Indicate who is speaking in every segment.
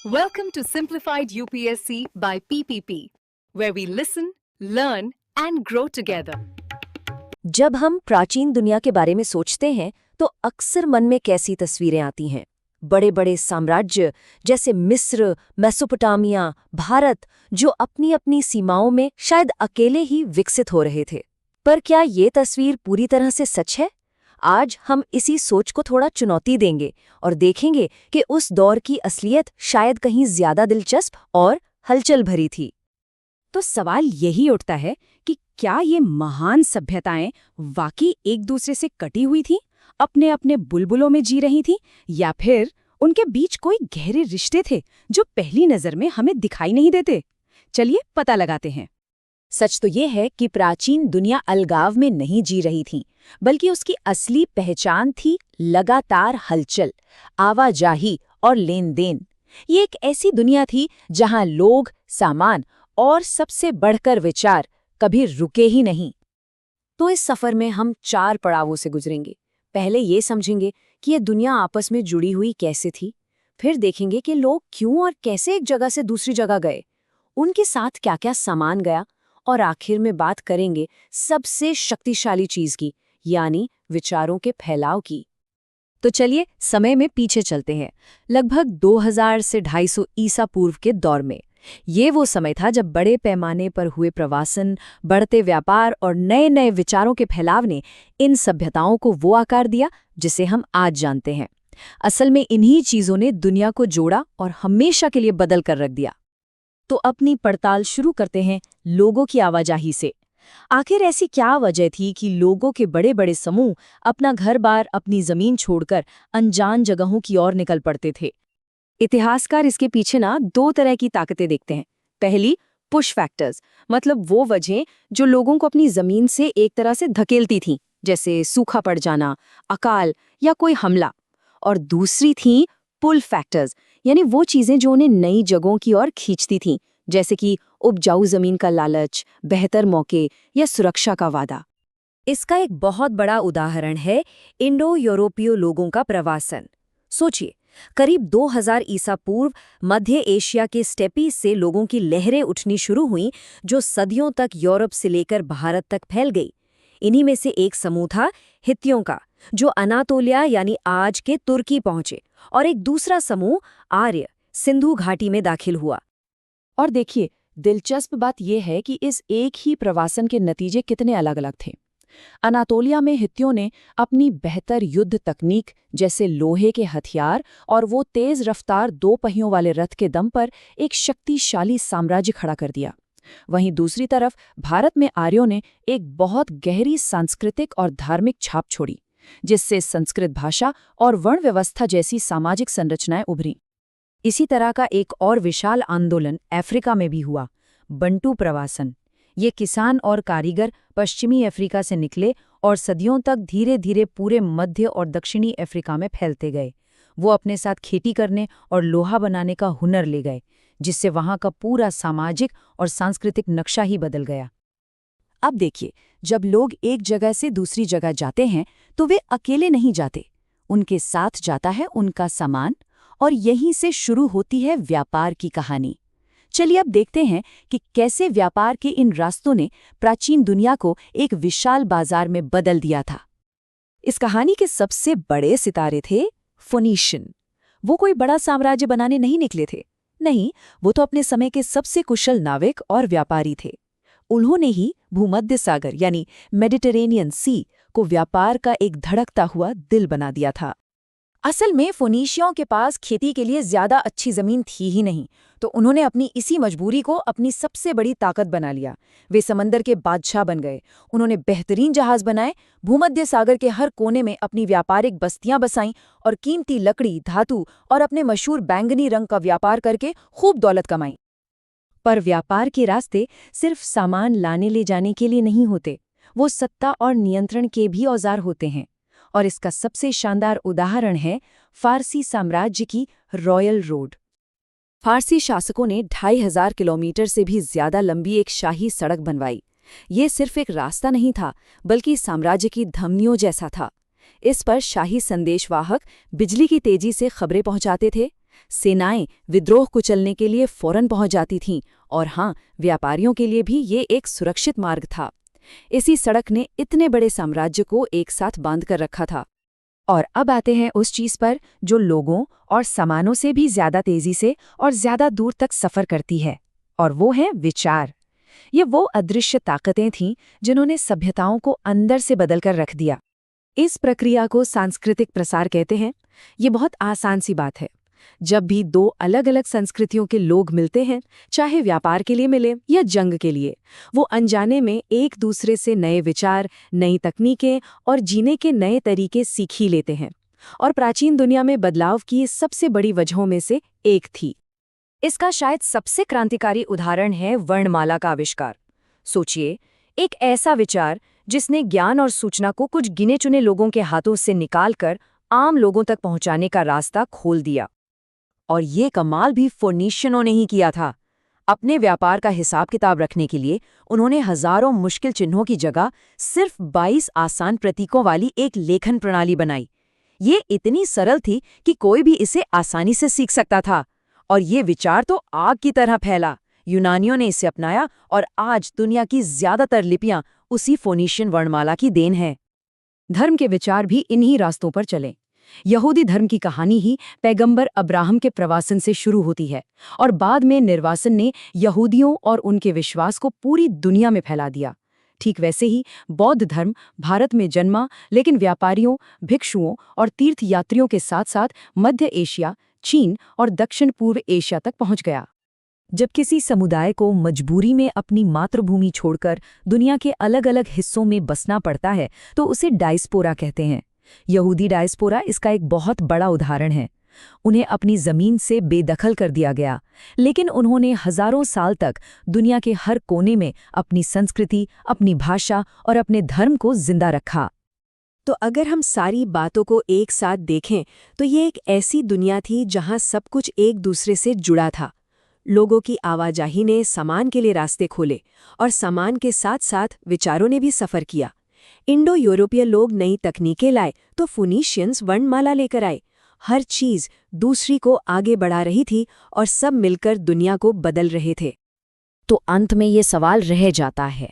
Speaker 1: Welcome to Simplified UPSC by PPP, where we listen, learn, and grow together.
Speaker 2: जब हम प्राचीन दुनिया के बारे में सोचते हैं तो अक्सर मन में कैसी तस्वीरें आती हैं। बड़े बड़े साम्राज्य जैसे मिस्र, मेसोपोटामिया, भारत, जो अपनी अपनी सीमाओं में शायद अकेले ही विकसित हो रहे थे। पर क्या ये तस्वीर पूरी तरह से सच है? आज हम इसी सोच को थोड़ा चुनौती देंगे और देखेंगे कि उस दौर की असलियत शायद कहीं ज्यादा दिलचस्प और हलचल भरी थी।
Speaker 3: तो सवाल यही उठता है कि क्या ये महान सभ्यताएं वाकई एक दूसरे से कटी हुई थीं, अपने अपने बुलबुलों में जी रही थीं, या फिर उनके बीच कोई गहरे रिश्ते थे जो पहली नजर में हमें दिखाई नहीं देते? चलिए पता लगाते हैं।
Speaker 2: सच तो ये है कि प्राचीन दुनिया अलगाव में नहीं जी रही थी, बल्कि उसकी असली पहचान थी लगातार हलचल, आवाजाही और लेन देन। ये एक ऐसी दुनिया थी जहां लोग, सामान और सबसे बढ़कर विचार कभी रुके ही नहीं। तो इस सफर में हम 4 पड़ावों से गुजरेंगे। पहले ये समझेंगे कि ये दुनिया आपस में जुड़ी हुई कैसे थी, फिर देखेंगे कि लोग क्यों और कैसे एक जगह से दूसरी जगह गए, उनके साथ क्या क्या सामान गया, और आखिर में बात करेंगे सबसे शक्तिशाली चीज की, यानी विचारों के फैलाव की। तो चलिए समय में पीछे चलते हैं, लगभग 2000 से 250 ईसा पूर्व के दौर में। ये वो समय था जब बड़े पैमाने पर हुए प्रवासन, बढ़ते व्यापार और नए नए विचारों के फैलाव ने इन सभ्यताओं को वो आकार दिया जिसे हम आज जानते हैं। असल में इन्हीं चीजों ने दुनिया को जोड़ा और हमेशा के लिए बदल कर रख दिया। तो अपनी पड़ताल शुरू करते हैं लोगों की आवाजाही से। आखिर ऐसी क्या वजह थी कि लोगों के बड़े बड़े समूह अपना घर-बार, अपनी जमीन छोड़कर अनजान जगहों की ओर निकल पड़ते थे? इतिहासकार इसके पीछे 2 तरह की ताकतें देखते हैं। पहली, पुश फैक्टर्स, मतलब वो वजहें जो लोगों को अपनी जमीन से एक तरह से धकेलती थीं, जैसे सूखा पड़ जाना, अकाल या कोई हमला। और दूसरी थी पुल फैक्टर्स, यानी वो चीजें जो उन्हें नई जगहों की ओर खींचती थीं, जैसे कि उपजाऊ जमीन का लालच, बेहतर मौके या सुरक्षा का वादा। इसका एक बहुत बड़ा उदाहरण है इंडो यूरोपीय लोगों का प्रवासन। सोचिए, करीब 2000 ईसा पूर्व मध्य एशिया के स्टेपी से लोगों की लहरें उठनी शुरू हुईं, जो सदियों तक यूरोप से लेकर भारत तक फैल गई। इन्हीं में से एक समूह था हित्तियों का, जो अनातोलिया यानी आज के तुर्की पहुंचे, और एक दूसरा समूह आर्य सिंधु घाटी में दाखिल हुआ।
Speaker 3: और देखिए, दिलचस्प बात यह है कि इस एक ही प्रवासन के नतीजे कितने अलग अलग थे। अनातोलिया में हित्तियों ने अपनी बेहतर युद्ध तकनीक, जैसे लोहे के हथियार और वो तेज रफ्तार 2 पहियों वाले रथ के दम पर एक शक्तिशाली साम्राज्य खड़ा कर दिया। वहीं दूसरी तरफ भारत में आर्यों ने एक बहुत गहरी सांस्कृतिक और धार्मिक छाप छोड़ी, जिससे संस्कृत भाषा और वर्ण व्यवस्था जैसी सामाजिक संरचनाएं उभरी। इसी तरह का एक और विशाल आंदोलन अफ्रीका में भी हुआ, बंटू प्रवासन। ये किसान और कारीगर पश्चिमी अफ्रीका से निकले और सदियों तक धीरे धीरे पूरे मध्य और दक्षिणी अफ्रीका में फैलते गए। वो अपने साथ खेती करने और लोहा बनाने का हुनर ले गए, जिससे वहां का पूरा सामाजिक और सांस्कृतिक नक्शा ही बदल गया। अब देखिए, जब लोग एक जगह से दूसरी जगह जाते हैं तो वे अकेले नहीं जाते, उनके साथ जाता है उनका सामान, और यहीं से शुरू होती है व्यापार की कहानी। चलिए अब देखते हैं कि कैसे व्यापार के इन रास्तों ने प्राचीन दुनिया को एक विशाल बाजार में बदल दिया था। इस कहानी के सबसे बड़े सितारे थे फोनीशियन। वो कोई बड़ा साम्राज्य बनाने नहीं निकले थे, नहीं, वो तो अपने समय के सबसे कुशल नाविक और व्यापारी थे। उन्होंने ही भूमध्य सागर यानी मेडिटेरेनियन सी को व्यापार का एक धड़कता हुआ दिल बना दिया था। असल में फोनीशियों के पास खेती के लिए ज्यादा अच्छी जमीन थी ही नहीं, तो उन्होंने अपनी इसी मजबूरी को अपनी सबसे बड़ी ताकत बना लिया। वे समंदर के बादशाह बन गए। उन्होंने बेहतरीन जहाज बनाए, भूमध्य सागर के हर कोने में अपनी व्यापारिक बस्तियां बसाईं और कीमती लकड़ी, धातु और अपने मशहूर बैंगनी रंग का व्यापार करके खूब दौलत कमाई। पर व्यापार के रास्ते सिर्फ सामान लाने ले जाने के लिए नहीं होते, वो सत्ता और नियंत्रण के भी औजार होते हैं। और इसका सबसे शानदार उदाहरण है फारसी साम्राज्य की रॉयल रोड। फारसी शासकों ने 2500 किलोमीटर से भी ज्यादा लंबी एक शाही सड़क बनवाई। ये सिर्फ एक रास्ता नहीं था, बल्कि साम्राज्य की धमनियों जैसा था। इस पर शाही संदेशवाहक बिजली की तेजी से खबरें पहुंचाते थे, सेनाएं विद्रोह कुचलने के लिए फौरन पहुंच जाती थीं और हाँ, व्यापारियों के लिए भी ये एक सुरक्षित मार्ग था। इसी सड़क ने इतने बड़े साम्राज्य को एक साथ बांध कर रखा था। और अब आते हैं उस चीज पर जो लोगों और सामानों से भी ज्यादा तेजी से और ज्यादा दूर तक सफर करती है, और वो है विचार। ये वो अदृश्य ताकतें थीं जिन्होंने सभ्यताओं को अंदर से बदलकर रख दिया। इस प्रक्रिया को सांस्कृतिक प्रसार कहते हैं। ये बहुत आसान सी बात है। जब भी दो अलग अलग संस्कृतियों के लोग मिलते हैं, चाहे व्यापार के लिए मिले या जंग के लिए, वो अनजाने में एक दूसरे से नए विचार, नई तकनीकें और जीने के नए तरीके सीख ही लेते हैं। और प्राचीन दुनिया में बदलाव की सबसे बड़ी वजहों में से एक थी। इसका शायद सबसे क्रांतिकारी उदाहरण है वर्णमाला का आविष्कार। सोचिए, एक ऐसा विचार जिसने ज्ञान और सूचना को कुछ गिने चुने लोगों के हाथों से निकालकर आम लोगों तक पहुंचाने का रास्ता खोल दिया। और ये कमाल भी फोनीशियनों ने ही किया था। अपने व्यापार का हिसाब किताब रखने के लिए उन्होंने हजारों मुश्किल चिन्हों की जगह सिर्फ 22 आसान प्रतीकों वाली एक लेखन प्रणाली बनाई। ये इतनी सरल थी कि कोई भी इसे आसानी से सीख सकता था। और ये विचार तो आग की तरह फैला। यूनानियों ने इसे अपनाया और आज दुनिया की ज्यादातर लिपियां उसी फोनीशियन वर्णमाला की देन है। धर्म के विचार भी इन्हीं रास्तों पर चले। यहूदी धर्म की कहानी ही पैगंबर अब्राहम के प्रवासन से शुरू होती है और बाद में निर्वासन ने यहूदियों और उनके विश्वास को पूरी दुनिया में फैला दिया। ठीक वैसे ही बौद्ध धर्म भारत में जन्मा, लेकिन व्यापारियों, भिक्षुओं और तीर्थयात्रियों के साथ साथ मध्य एशिया, चीन और दक्षिण पूर्व एशिया तक पहुंच गया। जब किसी समुदाय को मजबूरी में अपनी मातृभूमि छोड़कर दुनिया के अलग अलग हिस्सों में बसना पड़ता है तो उसे डायस्पोरा कहते हैं। यहूदी डायस्पोरा इसका एक बहुत बड़ा उदाहरण है। उन्हें अपनी जमीन से बेदखल कर दिया गया, लेकिन उन्होंने हजारों साल तक दुनिया के हर कोने में अपनी संस्कृति, अपनी भाषा और अपने धर्म को जिंदा रखा। तो अगर हम सारी बातों को एक साथ देखें तो ये एक ऐसी दुनिया थी जहां सब कुछ एक दूसरे से जुड़ा था। लोगों की आवाजाही ने सामान के लिए रास्ते खोले और सामान के साथ साथ विचारों ने भी सफर किया। इंडो यूरोपीय लोग नई तकनीकें लाए तो फोनीशियंस वर्णमाला लेकर आए। हर चीज दूसरी को आगे बढ़ा रही थी और सब मिलकर दुनिया को बदल रहे थे। तो अंत में ये सवाल रह जाता है,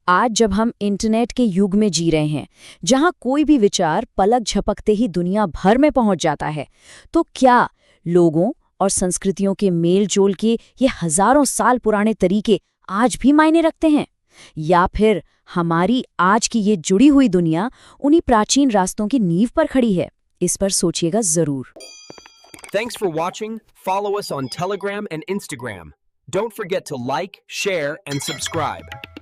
Speaker 3: आज जब हम इंटरनेट के युग में जी रहे हैं, जहां कोई भी विचार पलक झपकते ही दुनिया भर में पहुंच जाता है, तो क्या लोगों और संस्कृतियों के मेल जोल के ये हजारों साल पुराने तरीके आज भी मायने रखते हैं, या फिर हमारी आज की ये जुड़ी हुई दुनिया उन्हीं प्राचीन रास्तों की नींव पर खड़ी है? इस पर सोचिएगा जरूर।
Speaker 4: Thanks for watching. Follow us on Telegram and Instagram. Don't forget to like, share, and subscribe.